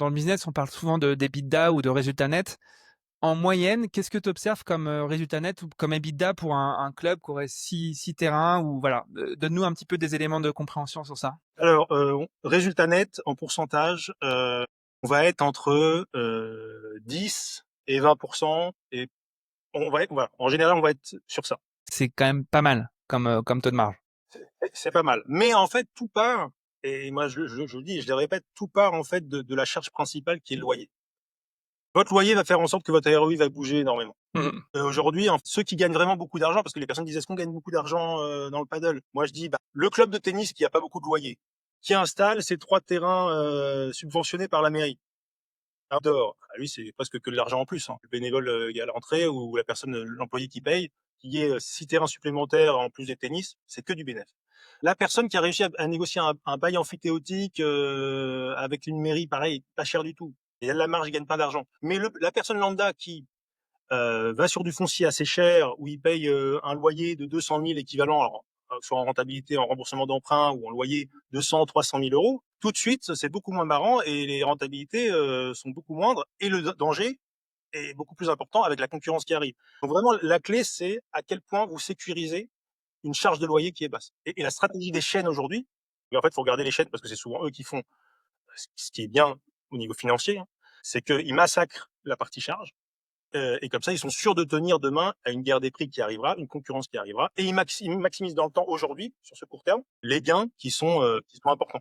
Dans le business, on parle souvent d'EBITDA ou de résultat net. En moyenne, qu'est-ce que tu observes comme résultat net ou comme EBITDA pour un club qui aurait six terrains ou voilà, donne-nous un petit peu des éléments de compréhension sur ça. Alors, résultat net en pourcentage, on va être entre 10 et 20%, et on va être, voilà, en général, on va être sur ça. C'est quand même pas mal comme taux de marge. C'est pas mal. Mais en fait, tout part, et moi je le dis, je le répète, tout part en fait de la charge principale qui est le loyer. Votre loyer va faire en sorte que votre ROI va bouger énormément. Mhm. Aujourd'hui, ceux qui gagnent vraiment beaucoup d'argent, parce que les personnes disent est-ce qu'on gagne beaucoup d'argent dans le paddle? Moi, je dis bah, le club de tennis qui a pas beaucoup de loyer, qui installe ses 3 terrains subventionnés par la mairie. Outdoor, ah, lui, c'est presque que de l'argent en plus. Hein. Le bénévole à l'entrée ou la personne, l'employé qui paye, qui ait 6 terrains supplémentaires en plus des tennis, c'est que du bénéfice. La personne qui a réussi à négocier un bail amphithéotique avec une mairie, pareil, pas cher du tout. Et elle a la marge, il gagne pas d'argent. Mais la personne lambda qui va sur du foncier assez cher, où il paye un loyer de 200 000 équivalent, alors, soit en rentabilité, en remboursement d'emprunt ou en loyer 200, 300 000 euros, tout de suite, c'est beaucoup moins marrant et les rentabilités sont beaucoup moindres et le danger est beaucoup plus important avec la concurrence qui arrive. Donc vraiment, la clé, c'est à quel point vous sécurisez une charge de loyer qui est basse. Et la stratégie des chaînes aujourd'hui, et en fait, il faut regarder les chaînes parce que c'est souvent eux qui font ce qui est bien au niveau financier, hein, c'est qu'ils massacrent la partie charge et comme ça, ils sont sûrs de tenir demain à une guerre des prix qui arrivera, une concurrence qui arrivera, et ils maximisent dans le temps aujourd'hui, sur ce court terme, les gains qui sont importants.